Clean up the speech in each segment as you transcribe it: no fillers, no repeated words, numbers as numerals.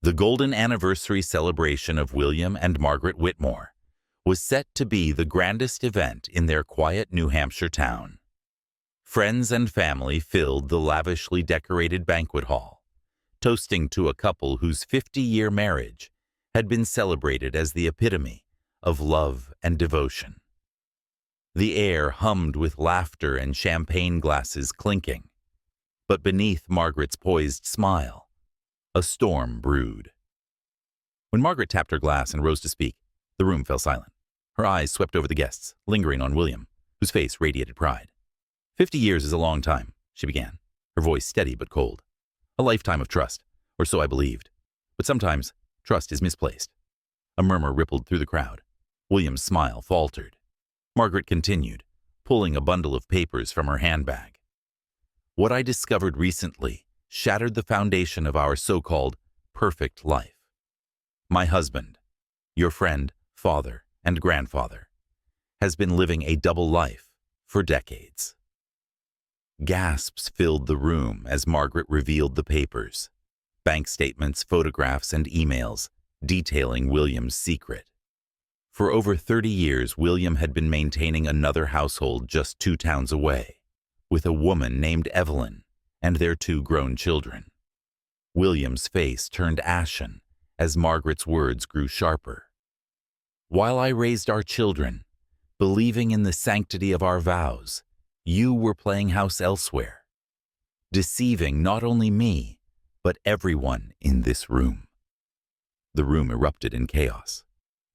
The golden anniversary celebration of William and Margaret Whitmore was set to be the grandest event in their quiet New Hampshire town. Friends and family filled the lavishly decorated banquet hall, toasting to a couple whose 50-year marriage had been celebrated as the epitome of love and devotion. The air hummed with laughter and champagne glasses clinking, but beneath Margaret's poised smile, a storm brewed. When Margaret tapped her glass and rose to speak, the room fell silent. Her eyes swept over the guests, lingering on William, whose face radiated pride. 50 years is a long time, she began, her voice steady but cold. A lifetime of trust, or so I believed. But sometimes trust is misplaced. A murmur rippled through the crowd. William's smile faltered. Margaret continued, pulling a bundle of papers from her handbag. What I discovered recently shattered the foundation of our so-called perfect life. My husband, your friend, father, and grandfather, has been living a double life for decades. Gasps filled the room as Margaret revealed the papers, bank statements, photographs, and emails detailing William's secret. For over 30 years, William had been maintaining another household just 2 towns away, with a woman named Evelyn and their 2 grown children. William's face turned ashen as Margaret's words grew sharper. While I raised our children, believing in the sanctity of our vows, you were playing house elsewhere, deceiving not only me, but everyone in this room. The room erupted in chaos.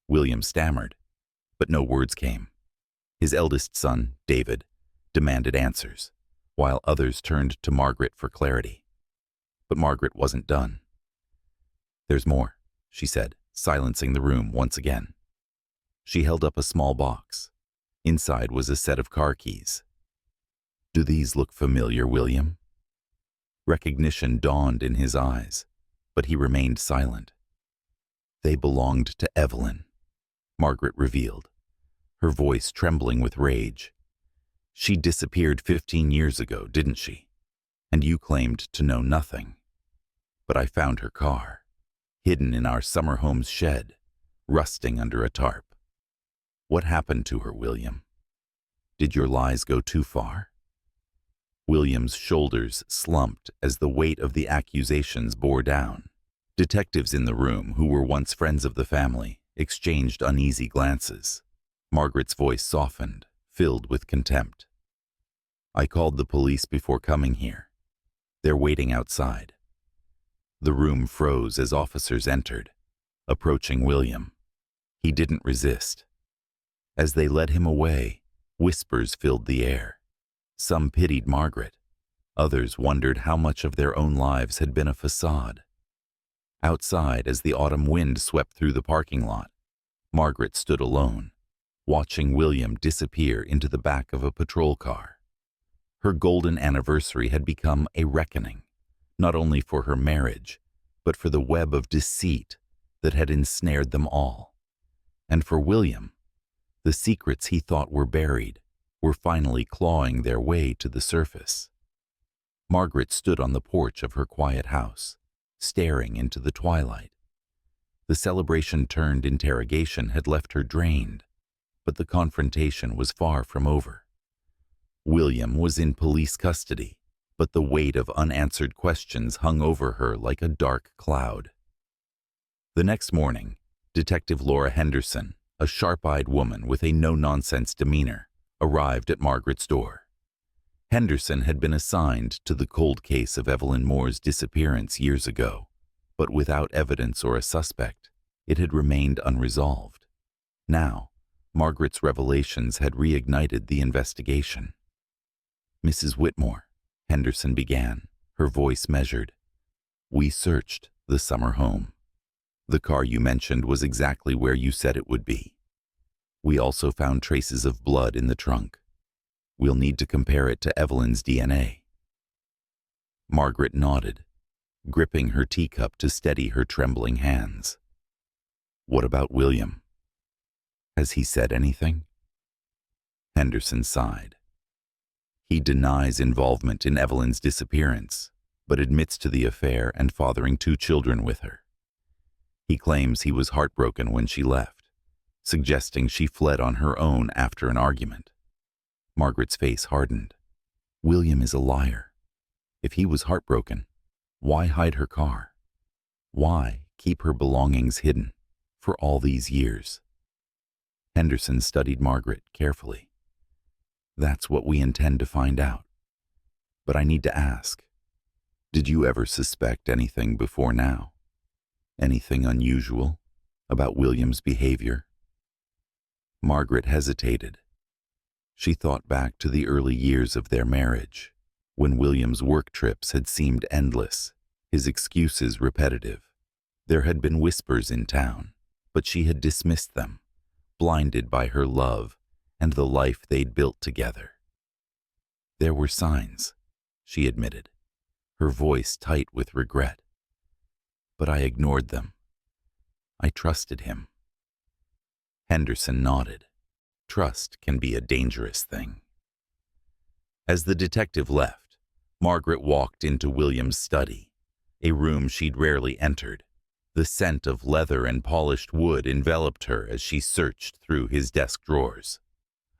William stammered, but no words came. His eldest son, David, demanded answers, while others turned to Margaret for clarity. But Margaret wasn't done. There's more, she said, silencing the room once again. She held up a small box. Inside was a set of car keys. Do these look familiar, William? Recognition dawned in his eyes, but he remained silent. They belonged to Evelyn, Margaret revealed, her voice trembling with rage. She disappeared 15 years ago, didn't she? And you claimed to know nothing. But I found her car, hidden in our summer home's shed, rusting under a tarp. What happened to her, William? Did your lies go too far? William's shoulders slumped as the weight of the accusations bore down. Detectives in the room, who were once friends of the family, exchanged uneasy glances. Margaret's voice softened, filled with contempt. I called the police before coming here. They're waiting outside. The room froze as officers entered, approaching William. He didn't resist. As they led him away, whispers filled the air. Some pitied Margaret. Others wondered how much of their own lives had been a facade. Outside, as the autumn wind swept through the parking lot, Margaret stood alone, watching William disappear into the back of a patrol car. Her golden anniversary had become a reckoning, not only for her marriage, but for the web of deceit that had ensnared them all. And for William, the secrets he thought were buried were finally clawing their way to the surface. Margaret stood on the porch of her quiet house, staring into the twilight. The celebration-turned interrogation had left her drained, but the confrontation was far from over. William was in police custody, but the weight of unanswered questions hung over her like a dark cloud. The next morning, Detective Laura Henderson, a sharp-eyed woman with a no-nonsense demeanor, arrived at Margaret's door. Henderson had been assigned to the cold case of Evelyn Moore's disappearance years ago, but without evidence or a suspect, it had remained unresolved. Now, Margaret's revelations had reignited the investigation. Mrs. Whitmore, Henderson began, her voice measured. We searched the summer home. The car you mentioned was exactly where you said it would be. We also found traces of blood in the trunk. We'll need to compare it to Evelyn's DNA. Margaret nodded, gripping her teacup to steady her trembling hands. What about William? Has he said anything? Henderson sighed. He denies involvement in Evelyn's disappearance, but admits to the affair and fathering 2 children with her. He claims he was heartbroken when she left, suggesting she fled on her own after an argument. Margaret's face hardened. William is a liar. If he was heartbroken, why hide her car? Why keep her belongings hidden for all these years? Henderson studied Margaret carefully. That's what we intend to find out. But I need to ask, did you ever suspect anything before now? Anything unusual about William's behavior? Margaret hesitated. She thought back to the early years of their marriage, when William's work trips had seemed endless, his excuses repetitive. There had been whispers in town, but she had dismissed them, blinded by her love and the life they'd built together. There were signs, she admitted, her voice tight with regret. But I ignored them. I trusted him. Henderson nodded. Trust can be a dangerous thing. As the detective left, Margaret walked into William's study, a room she'd rarely entered. The scent of leather and polished wood enveloped her as she searched through his desk drawers.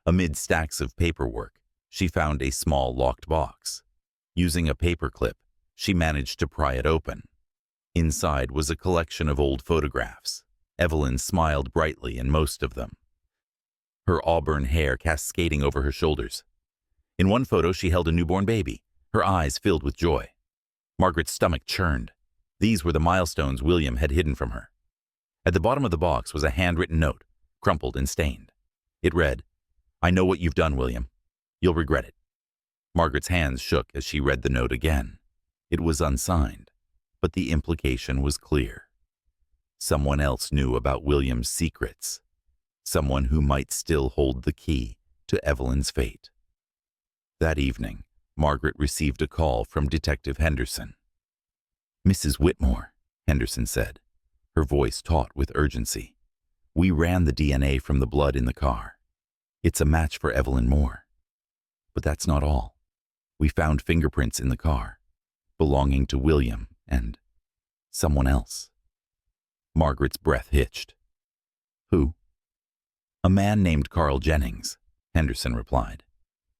Amid stacks of paperwork, she found a small locked box. Using a paperclip, she managed to pry it open. Inside was a collection of old photographs. Evelyn smiled brightly in most of them, her auburn hair cascading over her shoulders. In one photo, she held a newborn baby, her eyes filled with joy. Margaret's stomach churned. These were the milestones William had hidden from her. At the bottom of the box was a handwritten note, crumpled and stained. It read, "I know what you've done, William. You'll regret it." Margaret's hands shook as she read the note again. It was unsigned, but the implication was clear. Someone else knew about William's secrets. Someone who might still hold the key to Evelyn's fate. That evening, Margaret received a call from Detective Henderson. "Mrs. Whitmore," Henderson said, her voice taut with urgency. "We ran the DNA from the blood in the car. It's a match for Evelyn Moore. But that's not all. We found fingerprints in the car, belonging to William and someone else." Margaret's breath hitched. "Who?" "A man named Carl Jennings," Henderson replied.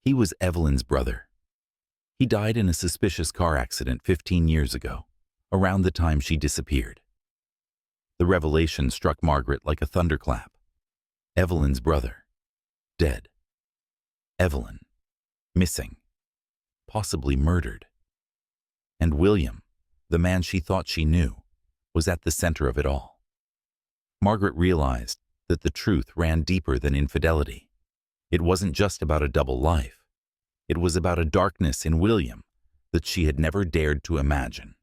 "He was Evelyn's brother. He died in a suspicious car accident 15 years ago, around the time she disappeared." The revelation struck Margaret like a thunderclap. Evelyn's brother. Dead. Evelyn. Missing. Possibly murdered. And William, the man she thought she knew, was at the center of it all. Margaret realized that the truth ran deeper than infidelity. It wasn't just about a double life. It was about a darkness in William that she had never dared to imagine.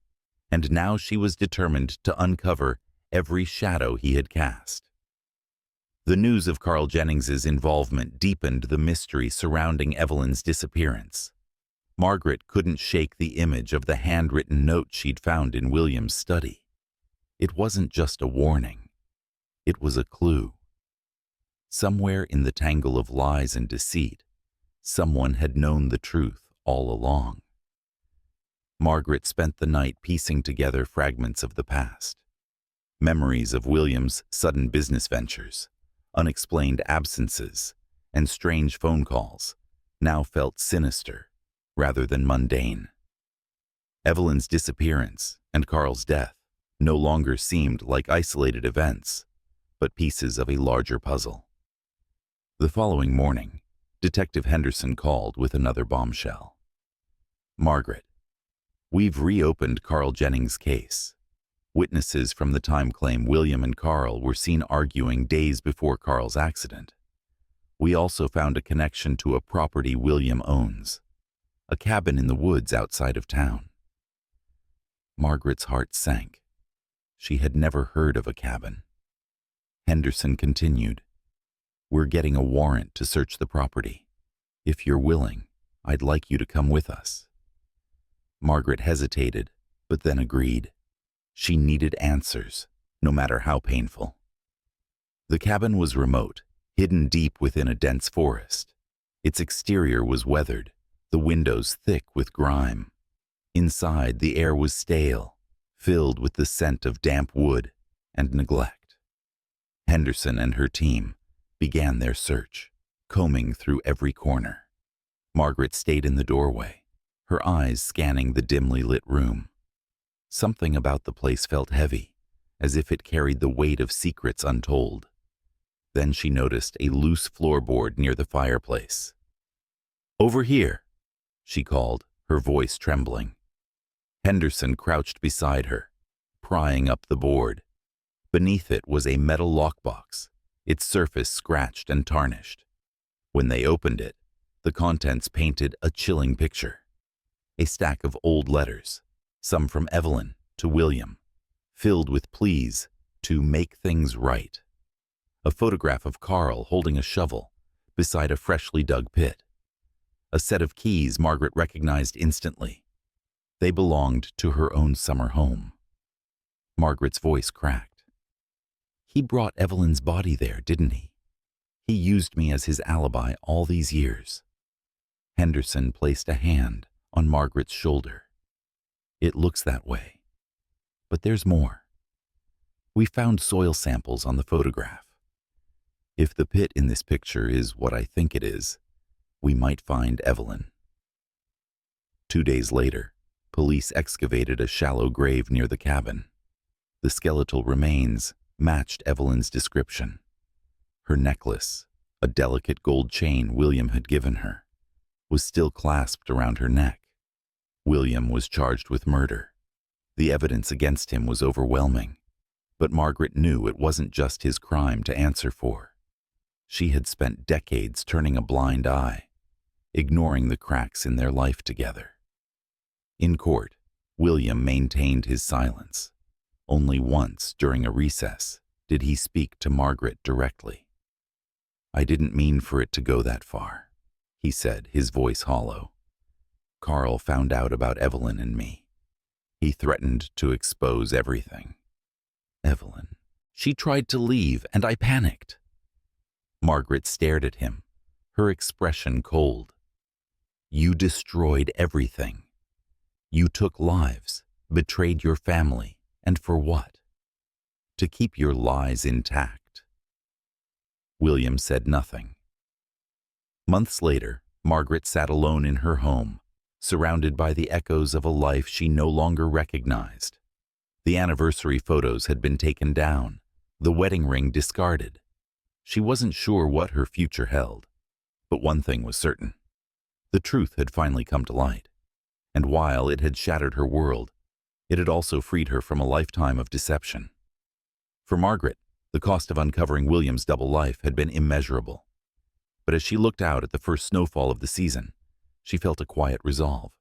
And now she was determined to uncover every shadow he had cast. The news of Carl Jennings's involvement deepened the mystery surrounding Evelyn's disappearance. Margaret couldn't shake the image of the handwritten note she'd found in William's study. It wasn't just a warning. It was a clue. Somewhere in the tangle of lies and deceit, someone had known the truth all along. Margaret spent the night piecing together fragments of the past. Memories of William's sudden business ventures, unexplained absences, and strange phone calls now felt sinister rather than mundane. Evelyn's disappearance and Carl's death no longer seemed like isolated events, but pieces of a larger puzzle. The following morning, Detective Henderson called with another bombshell. "Margaret, we've reopened Carl Jennings' case. Witnesses from the time claim William and Carl were seen arguing days before Carl's accident. We also found a connection to a property William owns, a cabin in the woods outside of town." Margaret's heart sank. She had never heard of a cabin. Henderson continued, "We're getting a warrant to search the property. If you're willing, I'd like you to come with us." Margaret hesitated, but then agreed. She needed answers, no matter how painful. The cabin was remote, hidden deep within a dense forest. Its exterior was weathered, the windows thick with grime. Inside, the air was stale, filled with the scent of damp wood and neglect. Henderson and her team began their search, combing through every corner. Margaret stayed in the doorway, her eyes scanning the dimly lit room. Something about the place felt heavy, as if it carried the weight of secrets untold. Then she noticed a loose floorboard near the fireplace. "Over here," she called, her voice trembling. Henderson crouched beside her, prying up the board. Beneath it was a metal lockbox, its surface scratched and tarnished. When they opened it, the contents painted a chilling picture. A stack of old letters, some from Evelyn to William, filled with pleas to make things right. A photograph of Carl holding a shovel beside a freshly dug pit. A set of keys Margaret recognized instantly. They belonged to her own summer home. Margaret's voice cracked. "He brought Evelyn's body there, didn't he? He used me as his alibi all these years." Henderson placed a hand on Margaret's shoulder. "It looks that way. But there's more. We found soil samples on the photograph. If the pit in this picture is what I think it is, we might find Evelyn." 2 days later, police excavated a shallow grave near the cabin. The skeletal remains matched Evelyn's description. Her necklace, a delicate gold chain William had given her, was still clasped around her neck. William was charged with murder. The evidence against him was overwhelming, but Margaret knew it wasn't just his crime to answer for. She had spent decades turning a blind eye, ignoring the cracks in their life together. In court, William maintained his silence. Only once during a recess did he speak to Margaret directly. "I didn't mean for it to go that far," he said, his voice hollow. "Carl found out about Evelyn and me. He threatened to expose everything. Evelyn. She tried to leave, and I panicked." Margaret stared at him, her expression cold. "You destroyed everything. You took lives, betrayed your family, and for what? To keep your lies intact." William said nothing. Months later, Margaret sat alone in her home, surrounded by the echoes of a life she no longer recognized. The anniversary photos had been taken down, the wedding ring discarded. She wasn't sure what her future held, but one thing was certain. The truth had finally come to light, and while it had shattered her world, it had also freed her from a lifetime of deception. For Margaret, the cost of uncovering William's double life had been immeasurable. But as she looked out at the first snowfall of the season, she felt a quiet resolve.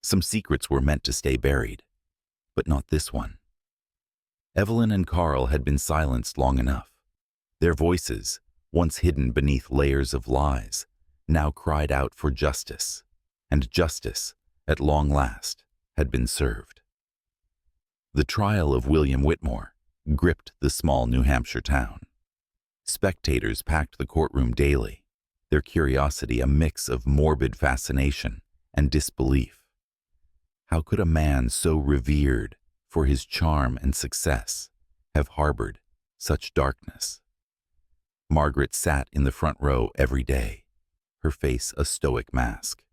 Some secrets were meant to stay buried, but not this one. Evelyn and Carl had been silenced long enough. Their voices, once hidden beneath layers of lies, now cried out for justice, and justice, at long last, had been served. The trial of William Whitmore gripped the small New Hampshire town. Spectators packed the courtroom daily, their curiosity a mix of morbid fascination and disbelief. How could a man so revered for his charm and success have harbored such darkness? Margaret sat in the front row every day, her face a stoic mask.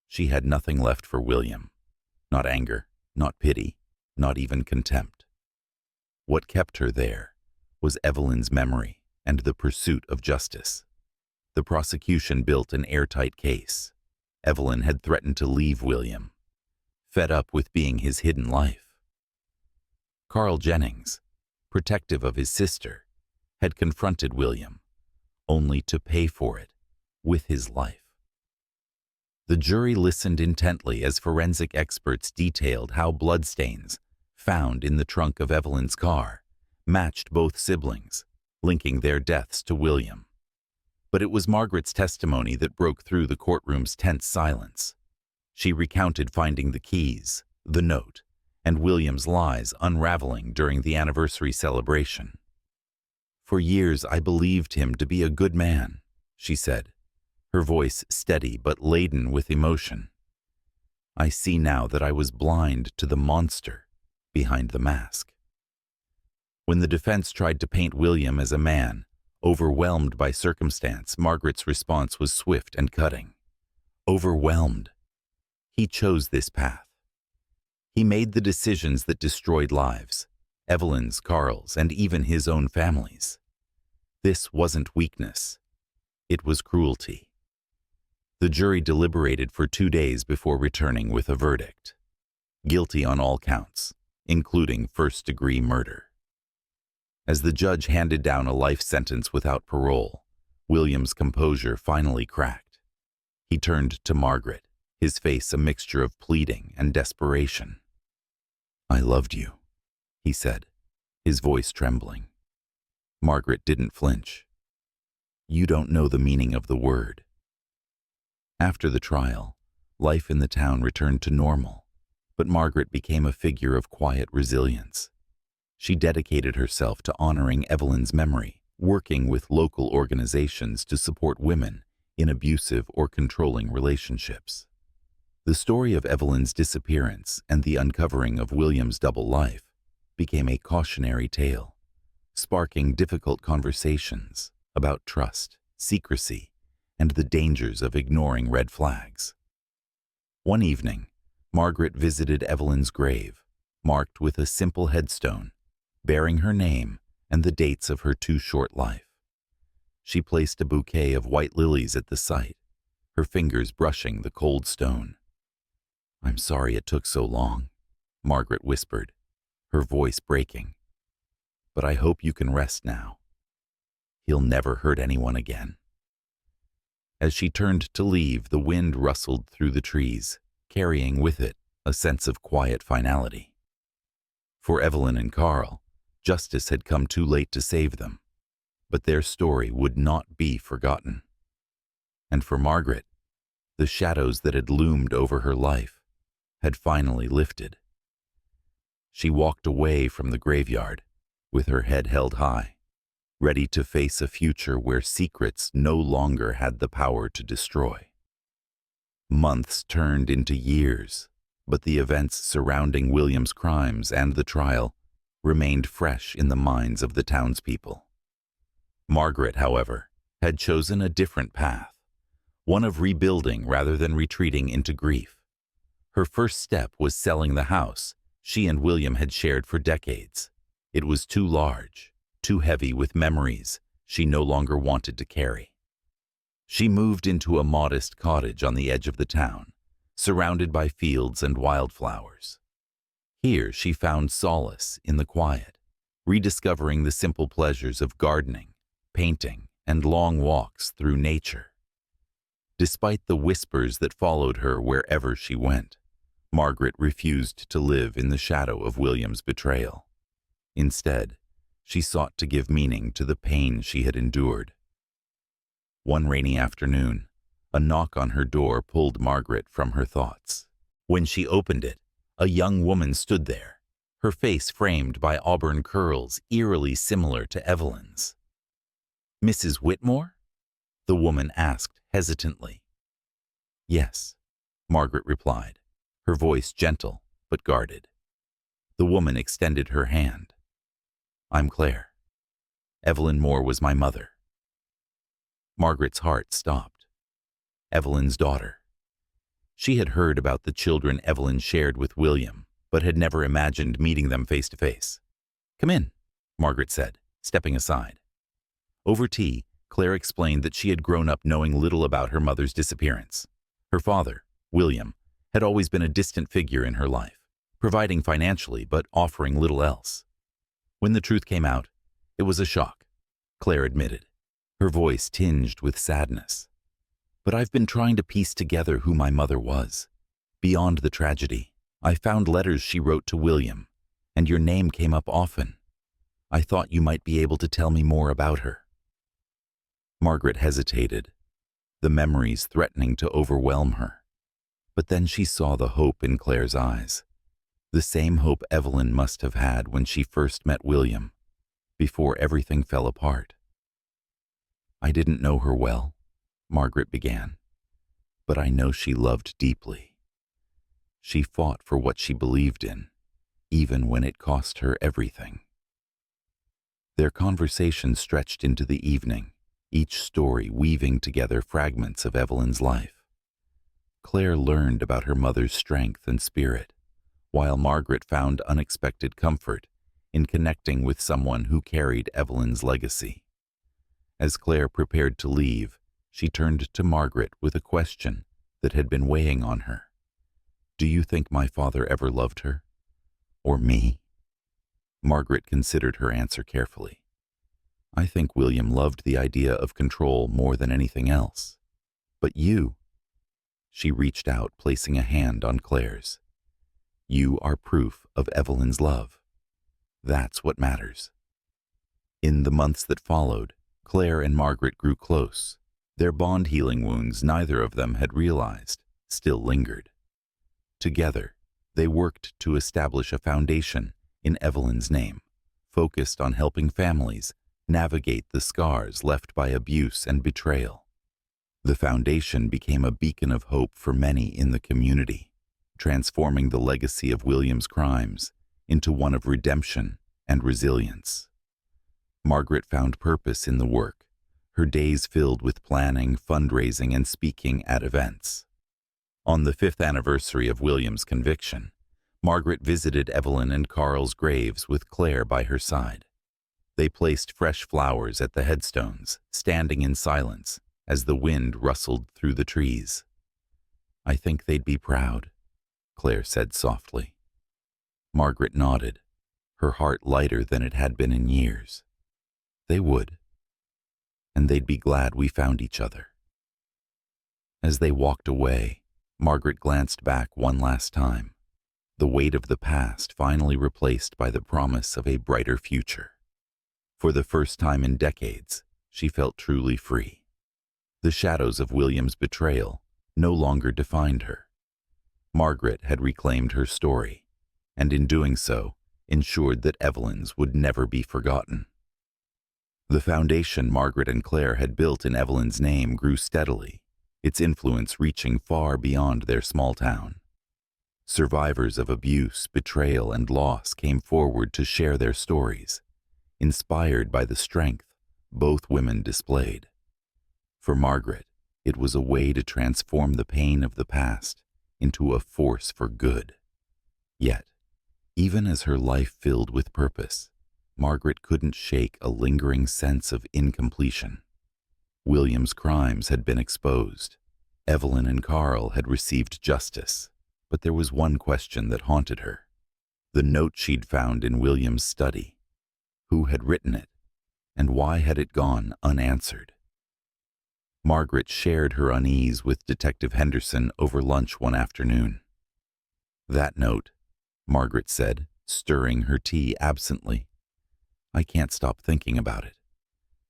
She had nothing left for William, not anger, not pity, not even contempt. What kept her there was Evelyn's memory and the pursuit of justice. The prosecution built an airtight case. Evelyn had threatened to leave William, fed up with being his hidden life. Carl Jennings, protective of his sister, had confronted William, only to pay for it with his life. The jury listened intently as forensic experts detailed how bloodstains found in the trunk of Evelyn's car matched both siblings, linking their deaths to William. But it was Margaret's testimony that broke through the courtroom's tense silence. She recounted finding the keys, the note, and William's lies unraveling during the anniversary celebration. "For years I believed him to be a good man," she said, her voice steady but laden with emotion. "I see now that I was blind to the monster behind the mask." When the defense tried to paint William as a man, overwhelmed by circumstance, Margaret's response was swift and cutting. Overwhelmed. He chose this path. He made the decisions that destroyed lives, Evelyn's, Carl's, and even his own family's. This wasn't weakness. It was cruelty. The jury deliberated for 2 days before returning with a verdict. Guilty on all counts, including first-degree murder. As the judge handed down a life sentence without parole, William's composure finally cracked. He turned to Margaret, his face a mixture of pleading and desperation. "I loved you," he said, his voice trembling. Margaret didn't flinch. "You don't know the meaning of the word." After the trial, life in the town returned to normal, but Margaret became a figure of quiet resilience. She dedicated herself to honoring Evelyn's memory, working with local organizations to support women in abusive or controlling relationships. The story of Evelyn's disappearance and the uncovering of William's double life became a cautionary tale, sparking difficult conversations about trust, secrecy, and the dangers of ignoring red flags. One evening, Margaret visited Evelyn's grave, marked with a simple headstone, bearing her name and the dates of her too short life. She placed a bouquet of white lilies at the site, her fingers brushing the cold stone. "I'm sorry it took so long," Margaret whispered, her voice breaking. "But I hope you can rest now. He'll never hurt anyone again." As she turned to leave, the wind rustled through the trees, carrying with it a sense of quiet finality. For Evelyn and Carl, justice had come too late to save them, but their story would not be forgotten. And for Margaret, the shadows that had loomed over her life had finally lifted. She walked away from the graveyard, with her head held high, ready to face a future where secrets no longer had the power to destroy. Months turned into years, but the events surrounding William's crimes and the trial remained fresh in the minds of the townspeople. Margaret, however, had chosen a different path, one of rebuilding rather than retreating into grief. Her first step was selling the house she and William had shared for decades. It was too large, too heavy with memories she no longer wanted to carry. She moved into a modest cottage on the edge of the town, surrounded by fields and wildflowers. Here she found solace in the quiet, rediscovering the simple pleasures of gardening, painting, and long walks through nature. Despite the whispers that followed her wherever she went, Margaret refused to live in the shadow of William's betrayal. Instead, she sought to give meaning to the pain she had endured. One rainy afternoon, a knock on her door pulled Margaret from her thoughts. When she opened it, a young woman stood there, her face framed by auburn curls eerily similar to Evelyn's. "Mrs. Whitmore?" the woman asked hesitantly. "Yes," Margaret replied, her voice gentle but guarded. The woman extended her hand. "I'm Claire. Evelyn Moore was my mother." Margaret's heart stopped. Evelyn's daughter. She had heard about the children Evelyn shared with William, but had never imagined meeting them face to face. "Come in," Margaret said, stepping aside. Over tea, Claire explained that she had grown up knowing little about her mother's disappearance. Her father, William, had always been a distant figure in her life, providing financially but offering little else. When the truth came out, it was a shock, Claire admitted, her voice tinged with sadness. "But I've been trying to piece together who my mother was. Beyond the tragedy, I found letters she wrote to William, and your name came up often. I thought you might be able to tell me more about her." Margaret hesitated, the memories threatening to overwhelm her. But then she saw the hope in Claire's eyes, the same hope Evelyn must have had when she first met William, before everything fell apart. "I didn't know her well," Margaret began, "but I know she loved deeply. She fought for what she believed in, even when it cost her everything." Their conversation stretched into the evening, each story weaving together fragments of Evelyn's life. Claire learned about her mother's strength and spirit, while Margaret found unexpected comfort in connecting with someone who carried Evelyn's legacy. As Claire prepared to leave, she turned to Margaret with a question that had been weighing on her. "Do you think my father ever loved her? Or me?" Margaret considered her answer carefully. "I think William loved the idea of control more than anything else. But you—" She reached out, placing a hand on Claire's. "You are proof of Evelyn's love. That's what matters." In the months that followed, Claire and Margaret grew close. Their bond-healing wounds neither of them had realized still lingered. Together, they worked to establish a foundation in Evelyn's name, focused on helping families navigate the scars left by abuse and betrayal. The foundation became a beacon of hope for many in the community, transforming the legacy of William's crimes into one of redemption and resilience. Margaret found purpose in the work, her days filled with planning, fundraising, and speaking at events. On the 5th anniversary of William's conviction, Margaret visited Evelyn and Carl's graves with Claire by her side. They placed fresh flowers at the headstones, standing in silence as the wind rustled through the trees. "I think they'd be proud," Claire said softly. Margaret nodded, her heart lighter than it had been in years. "They would. And they'd be glad we found each other." As they walked away, Margaret glanced back one last time, the weight of the past finally replaced by the promise of a brighter future. For the first time in decades, she felt truly free. The shadows of William's betrayal no longer defined her. Margaret had reclaimed her story, and in doing so, ensured that Evelyn's would never be forgotten. The foundation Margaret and Claire had built in Evelyn's name grew steadily, its influence reaching far beyond their small town. Survivors of abuse, betrayal, and loss came forward to share their stories, inspired by the strength both women displayed. For Margaret, it was a way to transform the pain of the past into a force for good. Yet, even as her life filled with purpose, Margaret couldn't shake a lingering sense of incompletion. William's crimes had been exposed. Evelyn and Carl had received justice. But there was one question that haunted her. The note she'd found in William's study. Who had written it, and why had it gone unanswered? Margaret shared her unease with Detective Henderson over lunch one afternoon. "That note," Margaret said, stirring her tea absently. "I can't stop thinking about it.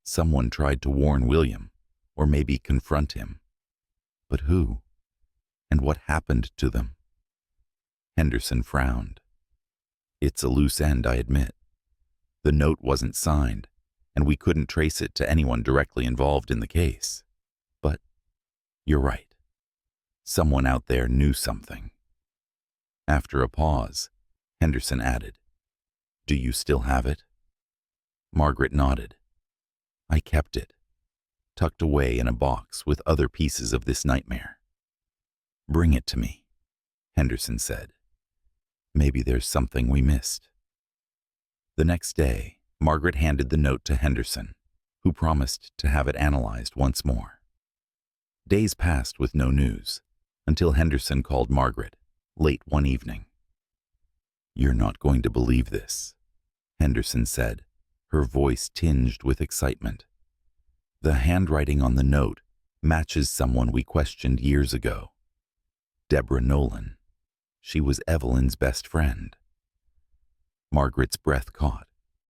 Someone tried to warn William, or maybe confront him. But who? And what happened to them?" Henderson frowned. "It's a loose end, I admit. The note wasn't signed, and we couldn't trace it to anyone directly involved in the case. But you're right. Someone out there knew something." After a pause, Henderson added, "Do you still have it?" Margaret nodded. "I kept it, tucked away in a box with other pieces of this nightmare." "Bring it to me," Henderson said. "Maybe there's something we missed." The next day, Margaret handed the note to Henderson, who promised to have it analyzed once more. Days passed with no news, until Henderson called Margaret, late one evening. "You're not going to believe this," Henderson said, her voice tinged with excitement. "The handwriting on the note matches someone we questioned years ago. Deborah Nolan. She was Evelyn's best friend." Margaret's breath caught.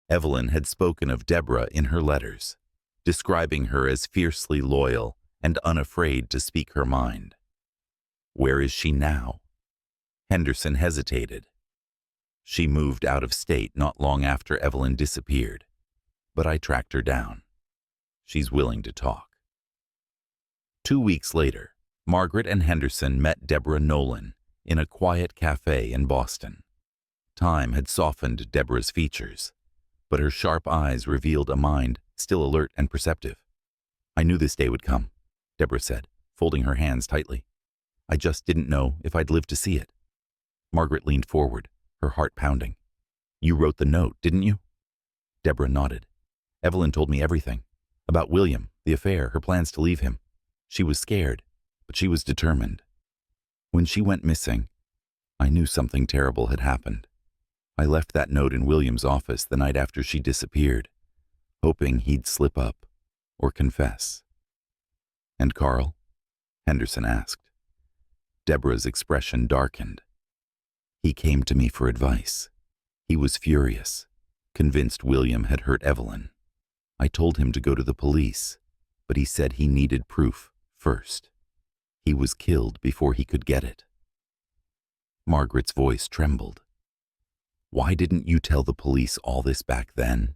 Evelyn had spoken of Deborah in her letters, describing her as fiercely loyal and unafraid to speak her mind. "Where is she now?" Henderson hesitated. "She moved out of state not long after Evelyn disappeared, but I tracked her down. She's willing to talk." 2 weeks later, Margaret and Henderson met Deborah Nolan in a quiet cafe in Boston. Time had softened Deborah's features, but her sharp eyes revealed a mind still alert and perceptive. "I knew this day would come," Deborah said, folding her hands tightly. "I just didn't know if I'd live to see it." Margaret leaned forward, her heart pounding. "You wrote the note, didn't you?" Deborah nodded. "Evelyn told me everything. About William, the affair, her plans to leave him. She was scared, but she was determined. When she went missing, I knew something terrible had happened. I left that note in William's office the night after she disappeared, hoping he'd slip up or confess." "And Carl?" Henderson asked. Deborah's expression darkened. "He came to me for advice. He was furious, convinced William had hurt Evelyn. I told him to go to the police, but he said he needed proof first. He was killed before he could get it." Margaret's voice trembled. "Why didn't you tell the police all this back then?"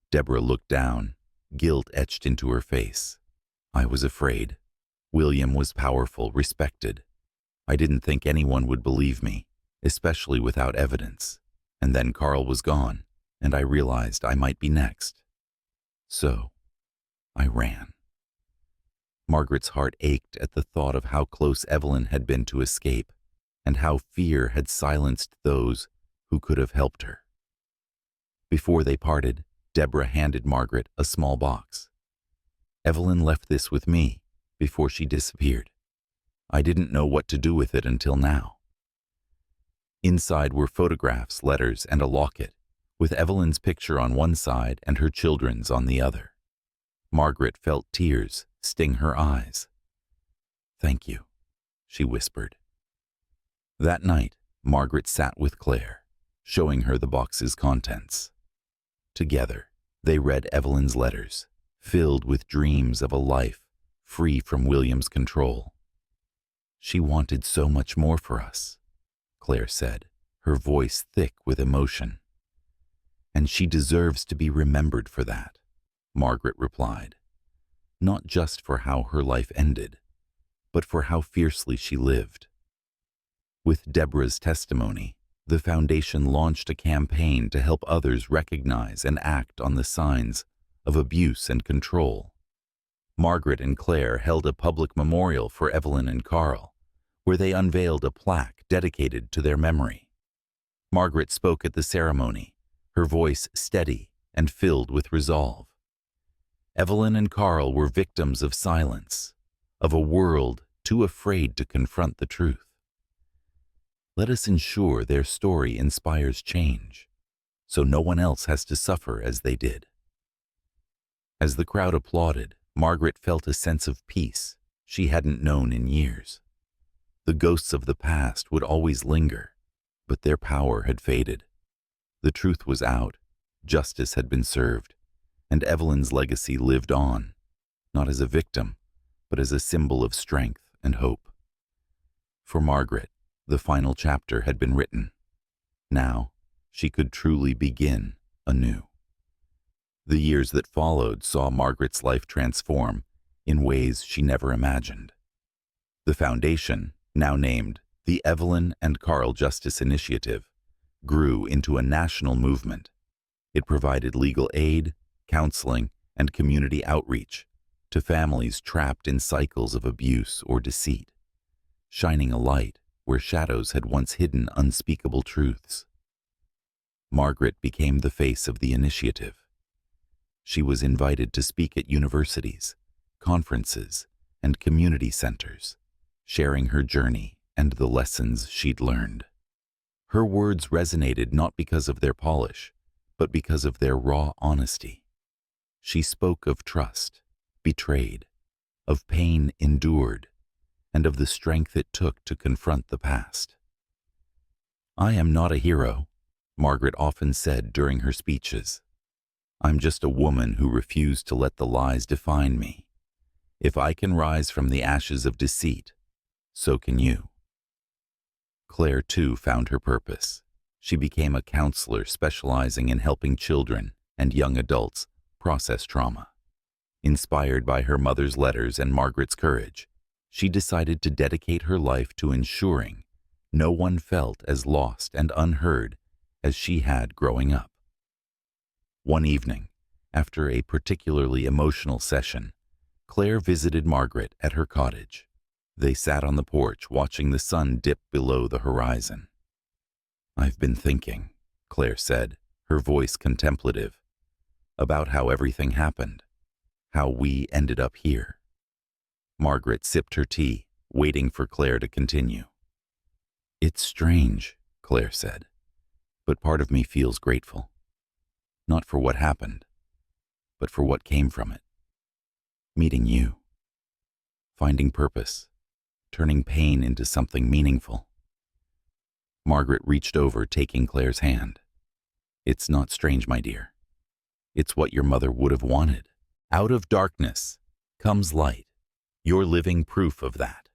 Deborah looked down, guilt etched into her face. "I was afraid. William was powerful, respected. I didn't think anyone would believe me, especially without evidence. And then Carl was gone, and I realized I might be next. So, I ran." Margaret's heart ached at the thought of how close Evelyn had been to escape, and how fear had silenced those who could have helped her. Before they parted, Deborah handed Margaret a small box. "Evelyn left this with me before she disappeared. I didn't know what to do with it until now." Inside were photographs, letters, and a locket, with Evelyn's picture on one side and her children's on the other. Margaret felt tears sting her eyes. "Thank you," she whispered. That night, Margaret sat with Claire, showing her the box's contents. Together, they read Evelyn's letters, filled with dreams of a life free from William's control. "She wanted so much more for us," Claire said, her voice thick with emotion. "And she deserves to be remembered for that," Margaret replied. "Not just for how her life ended, but for how fiercely she lived." With Deborah's testimony, the foundation launched a campaign to help others recognize and act on the signs of abuse and control. Margaret and Claire held a public memorial for Evelyn and Carl, where they unveiled a plaque dedicated to their memory. Margaret spoke at the ceremony, her voice steady and filled with resolve. Evelyn and Carl were victims of silence, of a world too afraid to confront the truth. Let us ensure their story inspires change, so no one else has to suffer as they did. As the crowd applauded, Margaret felt a sense of peace she hadn't known in years. The ghosts of the past would always linger, but their power had faded. The truth was out, justice had been served, and Evelyn's legacy lived on, not as a victim, but as a symbol of strength and hope. For Margaret, the final chapter had been written. Now, she could truly begin anew. The years that followed saw Margaret's life transform in ways she never imagined. The foundation, now named the Evelyn and Carl Justice Initiative, grew into a national movement. It provided legal aid, counseling, and community outreach to families trapped in cycles of abuse or deceit, shining a light where shadows had once hidden unspeakable truths. Margaret became the face of the initiative. She was invited to speak at universities, conferences, and community centers, sharing her journey and the lessons she'd learned. Her words resonated not because of their polish, but because of their raw honesty. She spoke of trust betrayed, of pain endured, and of the strength it took to confront the past. "I am not a hero," Margaret often said during her speeches. "I'm just a woman who refused to let the lies define me. If I can rise from the ashes of deceit, so can you." Claire, too, found her purpose. She became a counselor specializing in helping children and young adults process trauma. Inspired by her mother's letters and Margaret's courage, she decided to dedicate her life to ensuring no one felt as lost and unheard as she had growing up. One evening, after a particularly emotional session, Claire visited Margaret at her cottage. They sat on the porch watching the sun dip below the horizon. "I've been thinking," Claire said, her voice contemplative, "about how everything happened, how we ended up here." Margaret sipped her tea, waiting for Claire to continue. "It's strange," Claire said, "but part of me feels grateful. Not for what happened, but for what came from it. Meeting you. Finding purpose. Turning pain into something meaningful." Margaret reached over, taking Claire's hand. "It's not strange, my dear. It's what your mother would have wanted. Out of darkness comes light. You're living proof of that."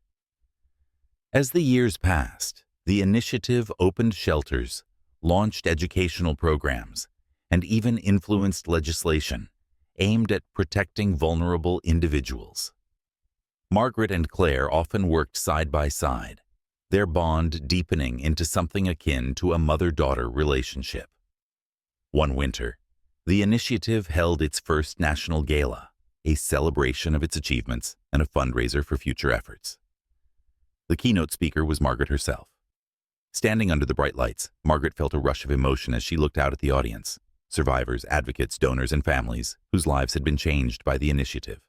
As the years passed, the initiative opened shelters, launched educational programs, and even influenced legislation aimed at protecting vulnerable individuals. Margaret and Claire often worked side by side, their bond deepening into something akin to a mother-daughter relationship. One winter, the initiative held its first national gala, a celebration of its achievements and a fundraiser for future efforts. The keynote speaker was Margaret herself. Standing under the bright lights, Margaret felt a rush of emotion as she looked out at the audience, survivors, advocates, donors, and families whose lives had been changed by the initiative.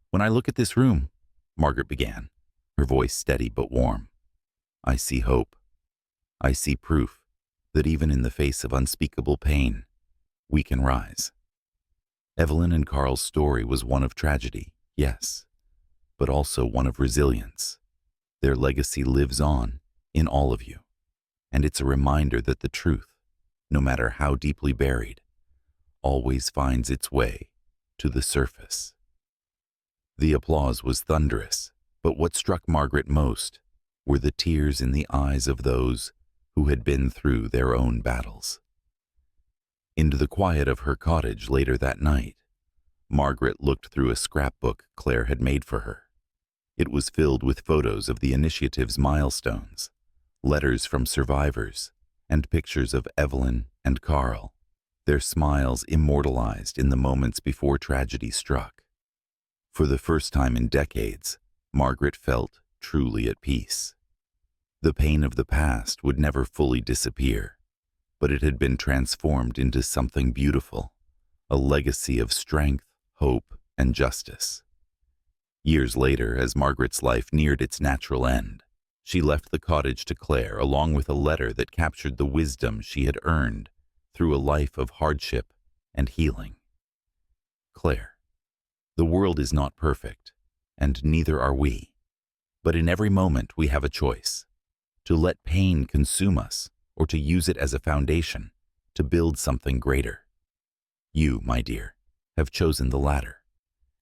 "When I look at this room," Margaret began, her voice steady but warm, "I see hope. I see proof that even in the face of unspeakable pain, we can rise." Evelyn and Carl's story was one of tragedy, yes, but also one of resilience. Their legacy lives on in all of you, and it's a reminder that the truth, no matter how deeply buried, always finds its way to the surface. The applause was thunderous, but what struck Margaret most were the tears in the eyes of those who had been through their own battles. Into the quiet of her cottage later that night, Margaret looked through a scrapbook Claire had made for her. It was filled with photos of the initiative's milestones, letters from survivors, and pictures of Evelyn and Carl, their smiles immortalized in the moments before tragedy struck. For the first time in decades, Margaret felt truly at peace. The pain of the past would never fully disappear, but it had been transformed into something beautiful, a legacy of strength, hope, and justice. Years later, as Margaret's life neared its natural end, she left the cottage to Claire along with a letter that captured the wisdom she had earned through a life of hardship and healing. Claire, the world is not perfect, and neither are we. But in every moment we have a choice, to let pain consume us or to use it as a foundation to build something greater. You, my dear, have chosen the latter,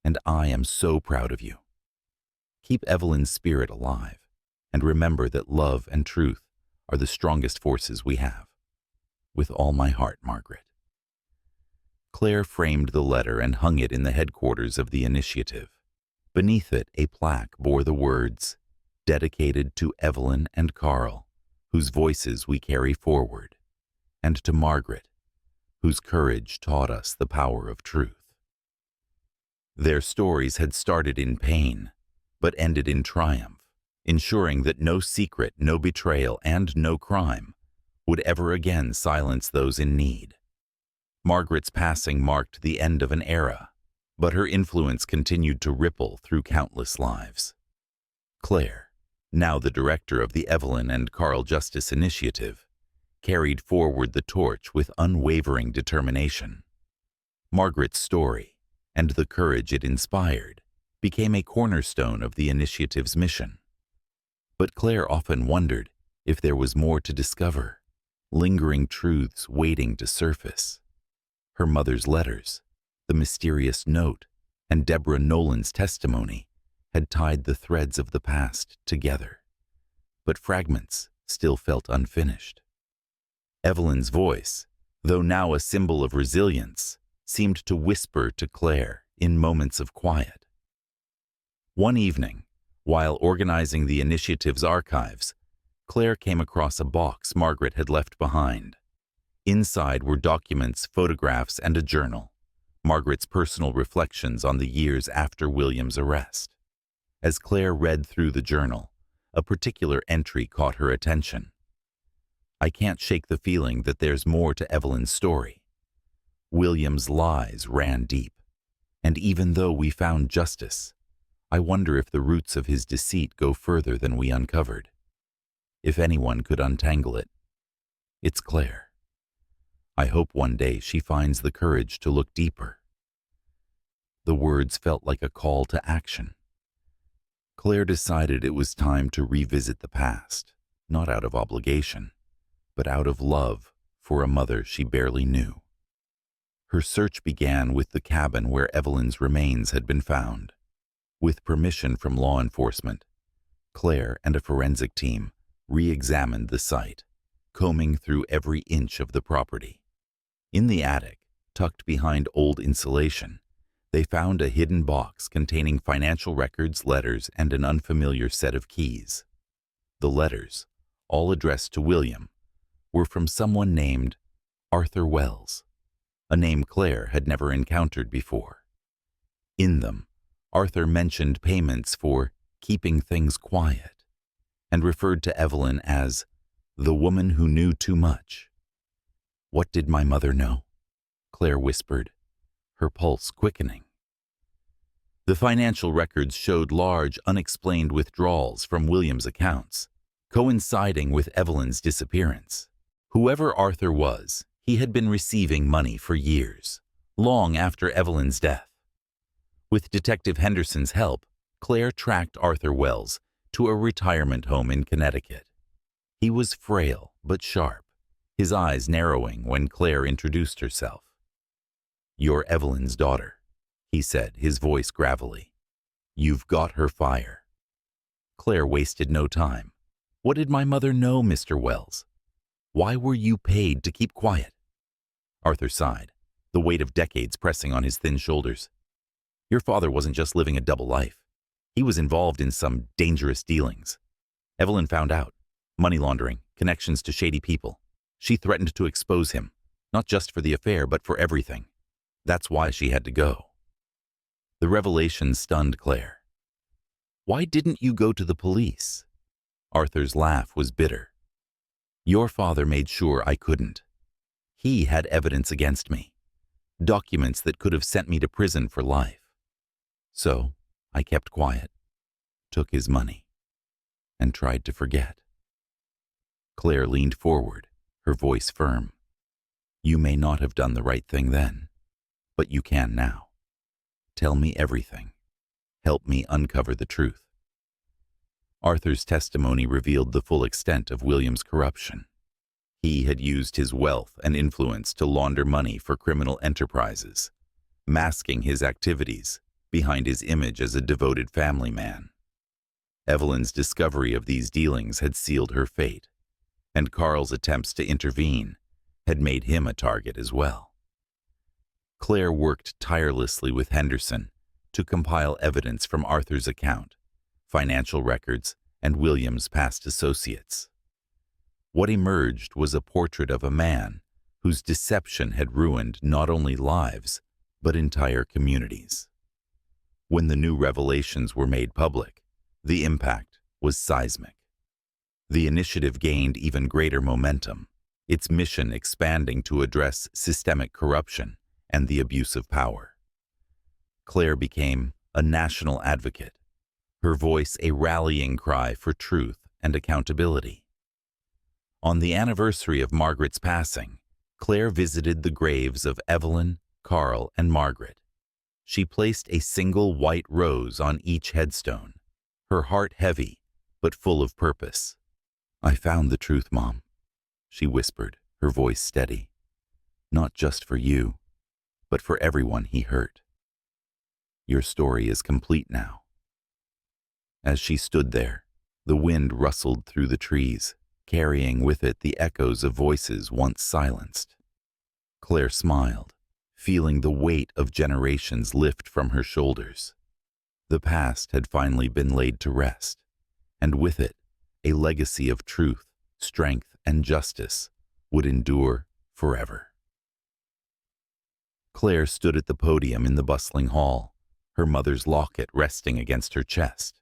and I am so proud of you. Keep Evelyn's spirit alive, and remember that love and truth are the strongest forces we have. With all my heart, Margaret. Claire framed the letter and hung it in the headquarters of the initiative. Beneath it, a plaque bore the words, "Dedicated to Evelyn and Carl, whose voices we carry forward, and to Margaret, whose courage taught us the power of truth." Their stories had started in pain, but ended in triumph, ensuring that no secret, no betrayal, and no crime would ever again silence those in need. Margaret's passing marked the end of an era, but her influence continued to ripple through countless lives. Claire, now the director of the Evelyn and Carl Justice Initiative, carried forward the torch with unwavering determination. Margaret's story, and the courage it inspired, became a cornerstone of the initiative's mission. But Claire often wondered if there was more to discover, lingering truths waiting to surface. Her mother's letters, the mysterious note, and Deborah Nolan's testimony had tied the threads of the past together, but fragments still felt unfinished. Evelyn's voice, though now a symbol of resilience, seemed to whisper to Claire in moments of quiet. One evening, while organizing the initiative's archives, Claire came across a box Margaret had left behind. Inside were documents, photographs, and a journal, Margaret's personal reflections on the years after William's arrest. As Claire read through the journal, a particular entry caught her attention. "I can't shake the feeling that there's more to Evelyn's story. William's lies ran deep, and even though we found justice, I wonder if the roots of his deceit go further than we uncovered. If anyone could untangle it, it's Claire. I hope one day she finds the courage to look deeper." The words felt like a call to action. Claire decided it was time to revisit the past, not out of obligation, but out of love for a mother she barely knew. Her search began with the cabin where Evelyn's remains had been found. With permission from law enforcement, Claire and a forensic team re-examined the site, combing through every inch of the property. In the attic, tucked behind old insulation, they found a hidden box containing financial records, letters, and an unfamiliar set of keys. The letters, all addressed to William, were from someone named Arthur Wells, a name Claire had never encountered before. In them, Arthur mentioned payments for keeping things quiet and referred to Evelyn as the woman who knew too much. "What did my mother know?" Claire whispered, her pulse quickening. The financial records showed large, unexplained withdrawals from William's accounts, coinciding with Evelyn's disappearance. Whoever Arthur was, he had been receiving money for years, long after Evelyn's death. With Detective Henderson's help, Claire tracked Arthur Wells to a retirement home in Connecticut. He was frail but sharp, his eyes narrowing when Claire introduced herself. "You're Evelyn's daughter," he said, his voice gravelly. "You've got her fire." Claire wasted no time. "What did my mother know, Mr. Wells? Why were you paid to keep quiet?" Arthur sighed, the weight of decades pressing on his thin shoulders. "Your father wasn't just living a double life. He was involved in some dangerous dealings. Evelyn found out. Money laundering, connections to shady people. She threatened to expose him, not just for the affair, but for everything. That's why she had to go." The revelation stunned Claire. "Why didn't you go to the police?" Arthur's laugh was bitter. "Your father made sure I couldn't. He had evidence against me, documents that could have sent me to prison for life. So I kept quiet, took his money, and tried to forget." Claire leaned forward, her voice firm. "You may not have done the right thing then, but you can now. Tell me everything. Help me uncover the truth." Arthur's testimony revealed the full extent of William's corruption. He had used his wealth and influence to launder money for criminal enterprises, masking his activities behind his image as a devoted family man. Evelyn's discovery of these dealings had sealed her fate, and Carl's attempts to intervene had made him a target as well. Claire worked tirelessly with Henderson to compile evidence from Arthur's account, financial records, and William's past associates. What emerged was a portrait of a man whose deception had ruined not only lives, but entire communities. When the new revelations were made public, the impact was seismic. The initiative gained even greater momentum, its mission expanding to address systemic corruption and the abuse of power. Claire became a national advocate, her voice a rallying cry for truth and accountability. On the anniversary of Margaret's passing, Claire visited the graves of Evelyn, Carl, and Margaret. She placed a single white rose on each headstone, her heart heavy but full of purpose. "I found the truth, Mom," she whispered, her voice steady. "Not just for you, but for everyone he hurt. Your story is complete now." As she stood there, the wind rustled through the trees, carrying with it the echoes of voices once silenced. Claire smiled, feeling the weight of generations lift from her shoulders. The past had finally been laid to rest, and with it, a legacy of truth, strength, and justice would endure forever. Claire stood at the podium in the bustling hall, her mother's locket resting against her chest.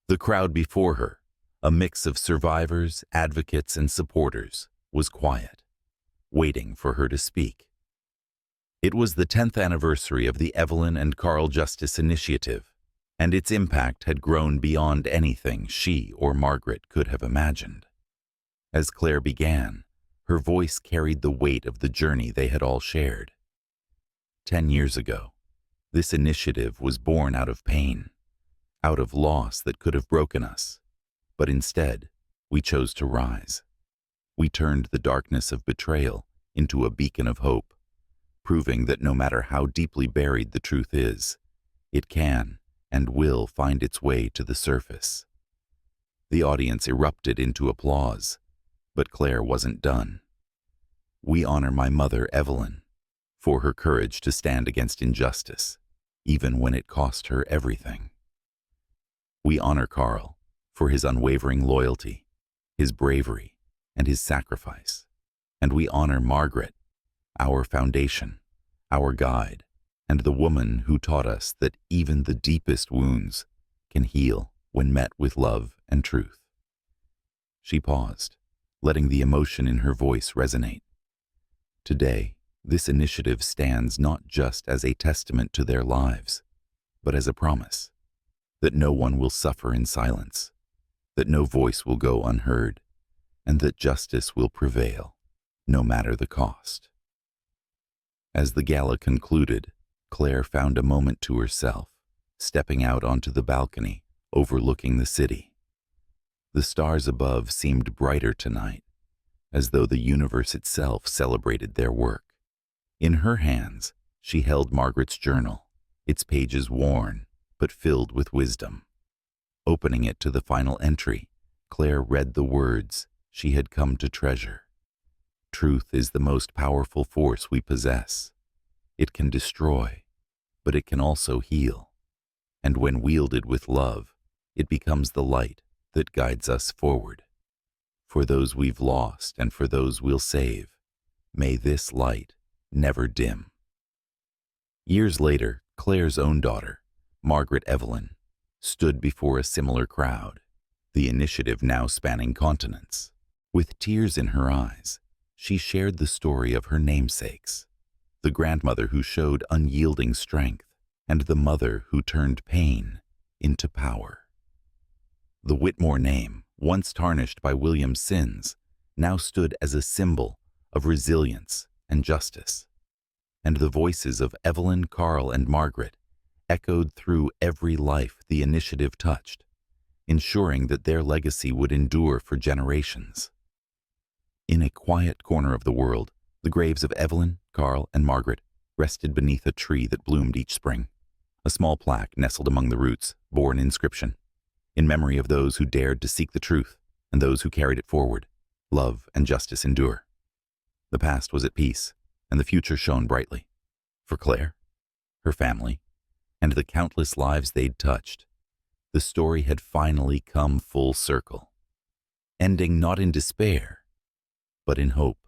The crowd before her, a mix of survivors, advocates, and supporters, was quiet, waiting for her to speak. It was the 10th anniversary of the Evelyn and Carl Justice Initiative, and its impact had grown beyond anything she or Margaret could have imagined. As Claire began, her voice carried the weight of the journey they had all shared. 10 years ago, this initiative was born out of pain, out of loss that could have broken us, but instead, we chose to rise. We turned the darkness of betrayal into a beacon of hope, proving that no matter how deeply buried the truth is, it can and will find its way to the surface. The audience erupted into applause, but Claire wasn't done. We honor my mother, Evelyn, for her courage to stand against injustice, even when it cost her everything. We honor Carl for his unwavering loyalty, his bravery, and his sacrifice. And we honor Margaret, our foundation, our guide, and the woman who taught us that even the deepest wounds can heal when met with love and truth. She paused, letting the emotion in her voice resonate. Today, this initiative stands not just as a testament to their lives, but as a promise that no one will suffer in silence, that no voice will go unheard, and that justice will prevail, no matter the cost. As the gala concluded, Claire found a moment to herself, stepping out onto the balcony overlooking the city. The stars above seemed brighter tonight, as though the universe itself celebrated their work. In her hands, she held Margaret's journal, its pages worn, but filled with wisdom. Opening it to the final entry, Claire read the words she had come to treasure. Truth is the most powerful force we possess. It can destroy, but it can also heal. And when wielded with love, it becomes the light that guides us forward. For those we've lost and for those we'll save, may this light never dim. Years later, Claire's own daughter, Margaret Evelyn, stood before a similar crowd, the initiative now spanning continents. With tears in her eyes, she shared the story of her namesakes, the grandmother who showed unyielding strength, and the mother who turned pain into power. The Whitmore name, once tarnished by William's sins, now stood as a symbol of resilience and justice. And the voices of Evelyn, Carl, and Margaret echoed through every life the initiative touched, ensuring that their legacy would endure for generations. In a quiet corner of the world, the graves of Evelyn, Carl, and Margaret rested beneath a tree that bloomed each spring. A small plaque nestled among the roots bore an inscription, in memory of those who dared to seek the truth and those who carried it forward. Love and justice endure. The past was at peace, and the future shone brightly. For Claire, her family, and the countless lives they'd touched, the story had finally come full circle, ending not in despair, but in hope.